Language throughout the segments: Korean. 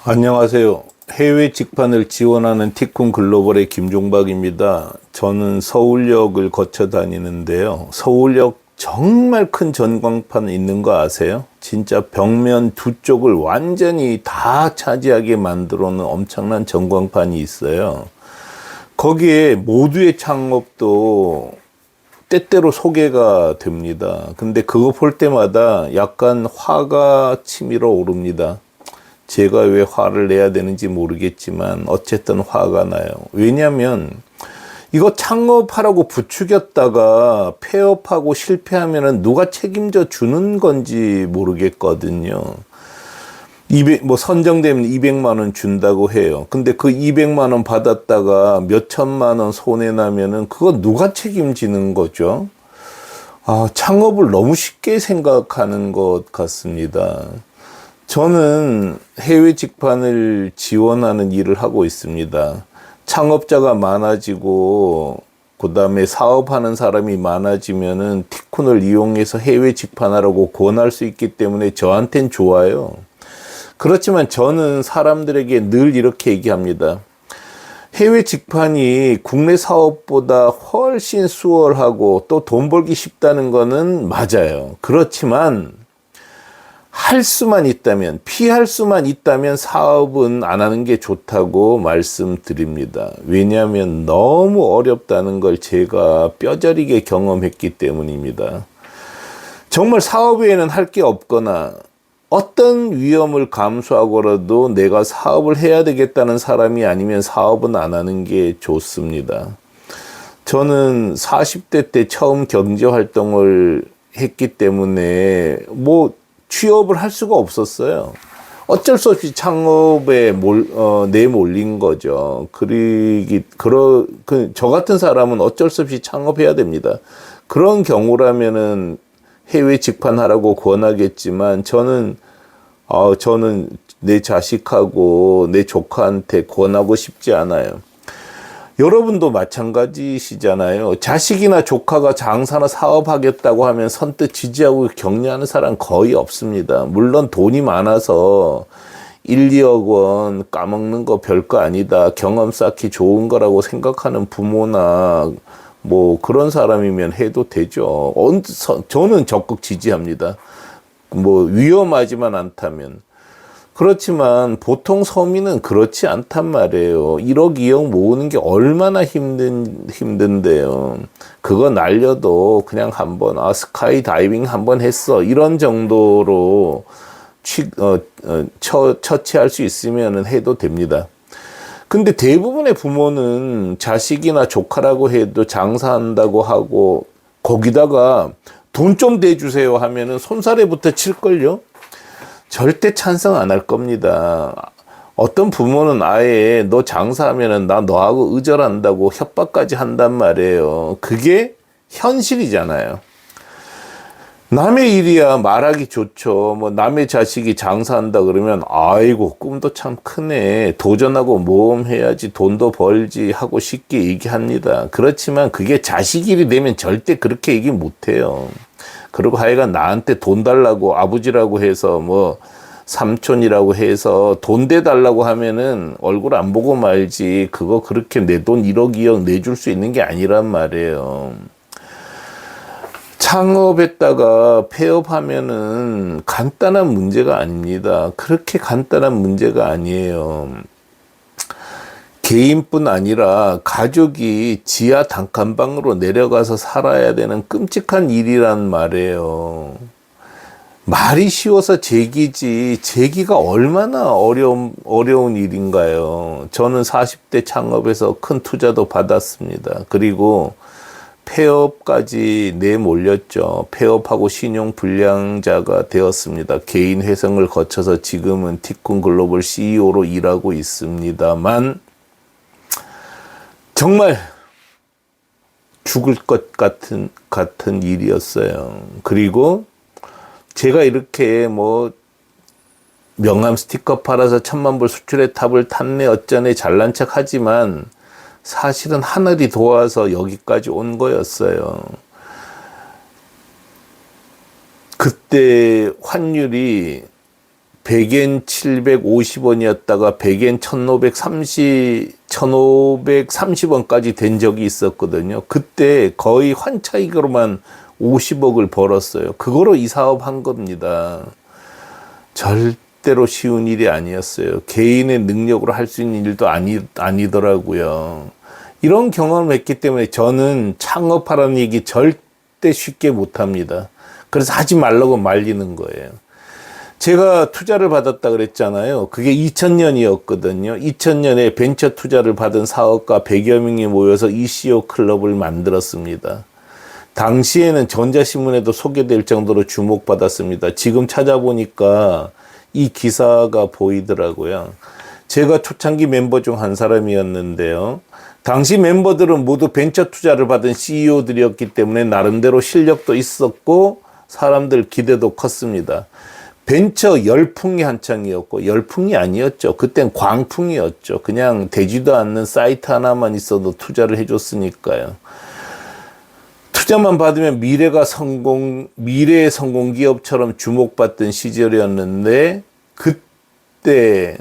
안녕하세요. 해외 직판을 지원하는 티쿤 글로벌의 김종박입니다. 저는 서울역을 거쳐 다니는데요. 서울역 정말 큰 전광판 있는 거 아세요? 진짜 벽면 두 쪽을 완전히 다 차지하게 만들어 놓은 엄청난 전광판이 있어요. 거기에 모두의 창업도 때때로 소개가 됩니다. 근데 그거 볼 때마다 약간 화가 치밀어 오릅니다. 제가 왜 화를 내야 되는지 모르겠지만 어쨌든 화가 나요. 왜냐하면 이거 창업하라고 부추겼다가 폐업하고 실패하면은 누가 책임져 주는 건지 모르겠거든요. 선정되면 200만 원 준다고 해요. 근데 그 200만 원 받았다가 몇 천만 원 손해나면은 그거 누가 책임지는 거죠? 창업을 너무 쉽게 생각하는 것 같습니다. 저는 해외 직판을 지원하는 일을 하고 있습니다. 창업자가 많아지고 그다음에 사업하는 사람이 많아지면은 티쿤을 이용해서 해외 직판하라고 권할 수 있기 때문에 저한텐 좋아요. 그렇지만 저는 사람들에게 늘 이렇게 얘기합니다. 해외 직판이 국내 사업보다 훨씬 수월하고 또 돈 벌기 쉽다는 거는 맞아요. 그렇지만 할 수만 있다면, 피할 수만 있다면 사업은 안 하는 게 좋다고 말씀드립니다. 왜냐하면 너무 어렵다는 걸 제가 뼈저리게 경험했기 때문입니다. 정말 사업 외에는 할 게 없거나 어떤 위험을 감수하고라도 내가 사업을 해야 되겠다는 사람이 아니면 사업은 안 하는 게 좋습니다. 저는 40대 때 처음 경제활동을 했기 때문에 취업을 할 수가 없었어요. 어쩔 수 없이 창업에 내몰린 거죠. 저 같은 사람은 어쩔 수 없이 창업해야 됩니다. 그런 경우라면은 해외 직판하라고 권하겠지만 저는 내 자식하고 내 조카한테 권하고 싶지 않아요. 여러분도 마찬가지시잖아요. 자식이나 조카가 장사나 사업하겠다고 하면 선뜻 지지하고 격려하는 사람 거의 없습니다. 물론 돈이 많아서 1, 2억 원 까먹는 거 별거 아니다. 경험 쌓기 좋은 거라고 생각하는 부모나 그런 사람이면 해도 되죠. 저는 적극 지지합니다. 위험하지만 않다면. 그렇지만 보통 서민은 그렇지 않단 말이에요. 1억, 2억 모으는 게 얼마나 힘든데요. 그거 날려도 그냥 한번, 스카이 다이빙 한번 했어. 이런 정도로 처치할 수 있으면 해도 됩니다. 근데 대부분의 부모는 자식이나 조카라고 해도 장사한다고 하고 거기다가 돈 좀 대주세요 하면은 손사래부터 칠걸요? 절대 찬성 안 할 겁니다. 어떤 부모는 아예 너 장사하면은 나 너하고 의절한다고 협박까지 한단 말이에요. 그게 현실이잖아요. 남의 일이야 말하기 좋죠. 남의 자식이 장사한다 그러면 아이고 꿈도 참 크네. 도전하고 모험해야지 돈도 벌지 하고 쉽게 얘기합니다. 그렇지만 그게 자식 일이 되면 절대 그렇게 얘기 못해요. 그리고 하여간 나한테 돈 달라고 아버지라고 해서 삼촌이라고 해서 돈 대달라고 하면은 얼굴 안 보고 말지. 그거 그렇게 내 돈 1억 2억 내줄 수 있는 게 아니란 말이에요. 창업했다가 폐업하면은 간단한 문제가 아닙니다. 그렇게 간단한 문제가 아니에요. 개인뿐 아니라 가족이 지하 단칸방으로 내려가서 살아야 되는 끔찍한 일이란 말이에요. 말이 쉬워서 제기지 제기가 얼마나 어려운 일인가요. 저는 40대 창업에서 큰 투자도 받았습니다. 그리고 폐업까지 내몰렸죠. 폐업하고 신용불량자가 되었습니다. 개인 회생을 거쳐서 지금은 티쿤 글로벌 CEO로 일하고 있습니다만 정말 죽을 것 같은 일이었어요. 그리고 제가 이렇게 명함 스티커 팔아서 1,000만 불 수출의 탑을 탔네 어쩌네 잘난 척 하지만 사실은 하늘이 도와서 여기까지 온 거였어요. 그때 환율이 100엔 750원이었다가 100엔 1530원까지 된 적이 있었거든요. 그때 거의 환차익으로만 50억을 벌었어요. 그거로 이 사업 한 겁니다. 절대로 쉬운 일이 아니었어요. 개인의 능력으로 할 수 있는 일도 아니더라고요. 이런 경험을 했기 때문에 저는 창업하라는 얘기 절대 쉽게 못합니다. 그래서 하지 말라고 말리는 거예요. 제가 투자를 받았다 그랬잖아요. 그게 2000년이었거든요. 2000년에 벤처 투자를 받은 사업가 100여 명이 모여서 ECO 클럽을 만들었습니다. 당시에는 전자신문에도 소개될 정도로 주목받았습니다. 지금 찾아보니까 이 기사가 보이더라고요. 제가 초창기 멤버 중 한 사람이었는데요. 당시 멤버들은 모두 벤처 투자를 받은 CEO들이었기 때문에 나름대로 실력도 있었고 사람들 기대도 컸습니다. 벤처 열풍이 한창이었고, 열풍이 아니었죠. 그땐 광풍이었죠. 그냥 되지도 않는 사이트 하나만 있어도 투자를 해줬으니까요. 투자만 받으면 미래의 성공 기업처럼 주목받던 시절이었는데, 그때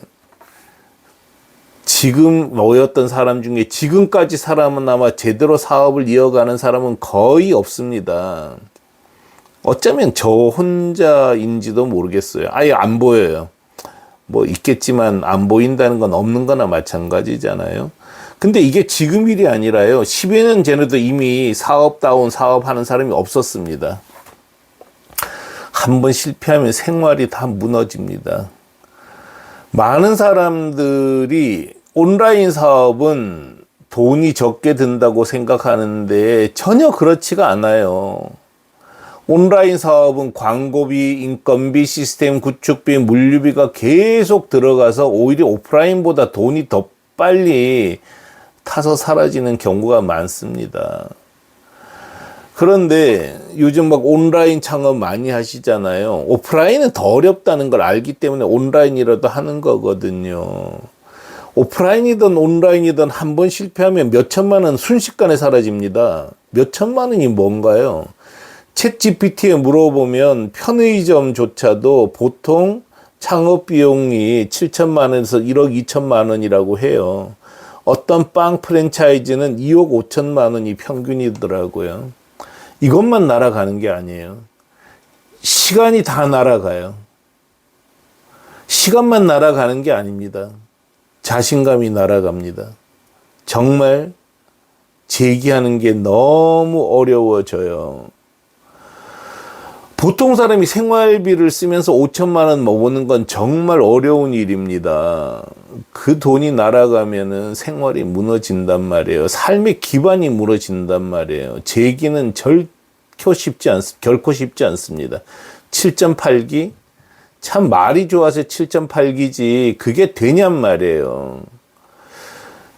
지금 모였던 사람 중에 지금까지 살아남아 제대로 사업을 이어가는 사람은 거의 없습니다. 어쩌면 저 혼자인지도 모르겠어요. 아예 안 보여요. 뭐 있겠지만 안 보인다는 건 없는 거나 마찬가지잖아요. 근데 이게 지금 일이 아니라요. 10여 년 전에도 이미 사업다운 사업하는 사람이 없었습니다. 한번 실패하면 생활이 다 무너집니다. 많은 사람들이 온라인 사업은 돈이 적게 든다고 생각하는데 전혀 그렇지가 않아요. 온라인 사업은 광고비, 인건비, 시스템 구축비, 물류비가 계속 들어가서 오히려 오프라인보다 돈이 더 빨리 타서 사라지는 경우가 많습니다. 그런데 요즘 막 온라인 창업 많이 하시잖아요. 오프라인은 더 어렵다는 걸 알기 때문에 온라인이라도 하는 거거든요. 오프라인이든 온라인이든 한 번 실패하면 몇 천만 원 순식간에 사라집니다. 몇 천만 원이 뭔가요? 챗 GPT에 물어보면 편의점조차도 보통 창업 비용이 7천만 원에서 1억 2천만 원이라고 해요. 어떤 빵 프랜차이즈는 2억 5천만 원이 평균이더라고요. 이것만 날아가는 게 아니에요. 시간이 다 날아가요. 시간만 날아가는 게 아닙니다. 자신감이 날아갑니다. 정말 재기하는 게 너무 어려워져요. 보통 사람이 생활비를 쓰면서 5천만 원 모으는 건 정말 어려운 일입니다. 그 돈이 날아가면은 생활이 무너진단 말이에요. 삶의 기반이 무너진단 말이에요. 재기는 결코 쉽지 않습니다. 7.8기? 참 말이 좋아서 7.8기지 그게 되냔 말이에요.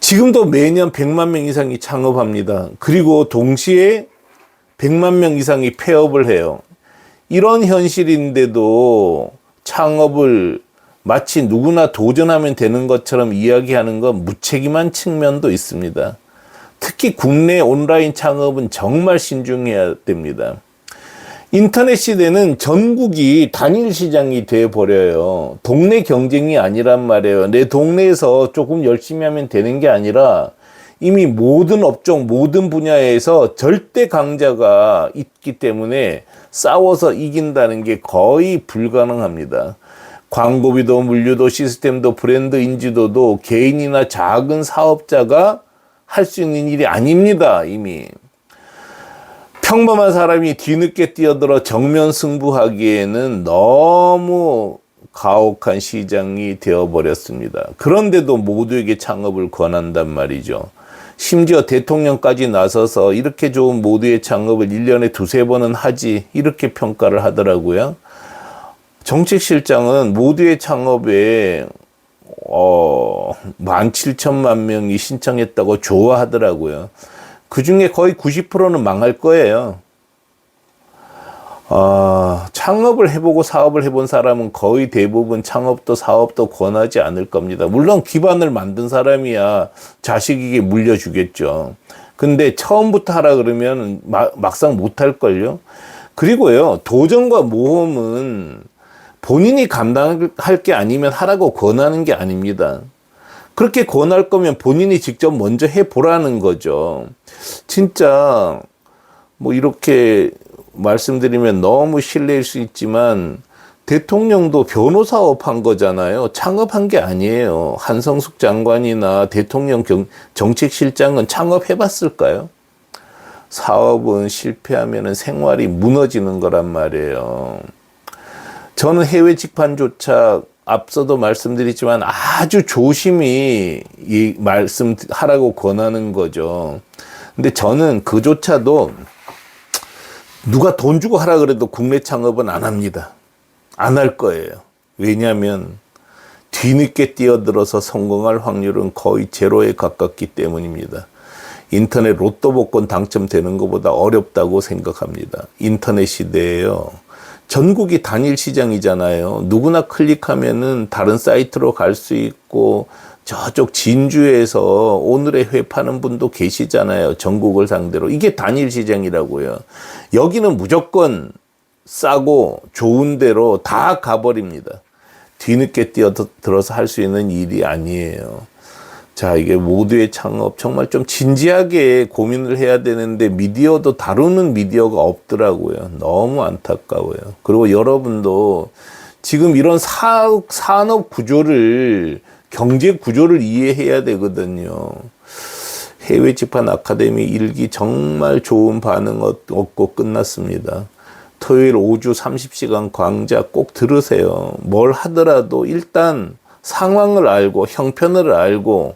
지금도 매년 100만 명 이상이 창업합니다. 그리고 동시에 100만 명 이상이 폐업을 해요. 이런 현실인데도 창업을 마치 누구나 도전하면 되는 것처럼 이야기하는 건 무책임한 측면도 있습니다. 특히 국내 온라인 창업은 정말 신중해야 됩니다. 인터넷 시대는 전국이 단일 시장이 돼버려요. 동네 경쟁이 아니란 말이에요. 내 동네에서 조금 열심히 하면 되는 게 아니라 이미 모든 업종, 모든 분야에서 절대 강자가 있기 때문에 싸워서 이긴다는 게 거의 불가능합니다. 광고비도 물류도 시스템도 브랜드 인지도도 개인이나 작은 사업자가 할 수 있는 일이 아닙니다. 이미. 평범한 사람이 뒤늦게 뛰어들어 정면 승부하기에는 너무 가혹한 시장이 되어버렸습니다. 그런데도 모두에게 창업을 권한단 말이죠. 심지어 대통령까지 나서서 이렇게 좋은 모두의 창업을 1년에 두세 번은 하지 이렇게 평가를 하더라고요. 정책실장은 모두의 창업에 17,000만 명이 신청했다고 좋아하더라고요. 그중에 거의 90%는 망할 거예요. 창업을 해보고 사업을 해본 사람은 거의 대부분 창업도 사업도 권하지 않을 겁니다. 물론 기반을 만든 사람이야 자식에게 물려주겠죠. 근데 처음부터 하라 그러면 막상 못할걸요. 그리고요, 도전과 모험은 본인이 감당할 게 아니면 하라고 권하는 게 아닙니다. 그렇게 권할 거면 본인이 직접 먼저 해보라는 거죠. 진짜 뭐 이렇게 말씀드리면 너무 실례일 수 있지만 대통령도 변호사업 한 거잖아요. 창업한 게 아니에요. 한성숙 장관이나 대통령 정책실장은 창업해봤을까요? 사업은 실패하면 생활이 무너지는 거란 말이에요. 저는 해외 직판조차 앞서도 말씀드렸지만 아주 조심히 말씀하라고 권하는 거죠. 근데 저는 그조차도 누가 돈 주고 하라 그래도 국내 창업은 안 합니다. 안 할 거예요. 왜냐하면 뒤늦게 뛰어들어서 성공할 확률은 거의 제로에 가깝기 때문입니다. 인터넷 로또 복권 당첨되는 것보다 어렵다고 생각합니다. 인터넷 시대에요. 전국이 단일 시장이잖아요. 누구나 클릭하면은 다른 사이트로 갈 수 있고 저쪽 진주에서 오늘의 회 파는 분도 계시잖아요. 전국을 상대로. 이게 단일 시장이라고요. 여기는 무조건 싸고 좋은 데로 다 가버립니다. 뒤늦게 뛰어들어서 할 수 있는 일이 아니에요. 자, 이게 모두의 창업 정말 좀 진지하게 고민을 해야 되는데 미디어도 다루는 미디어가 없더라고요. 너무 안타까워요. 그리고 여러분도 지금 이런 산업 구조를, 경제 구조를 이해해야 되거든요. 해외 직판 아카데미 1기 정말 좋은 반응 얻고 끝났습니다. 토요일 5주 30시간 강좌 꼭 들으세요. 뭘 하더라도 일단 상황을 알고 형편을 알고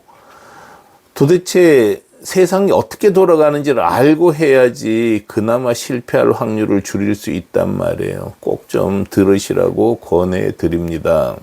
도대체 세상이 어떻게 돌아가는지를 알고 해야지 그나마 실패할 확률을 줄일 수 있단 말이에요. 꼭 좀 들으시라고 권해 드립니다.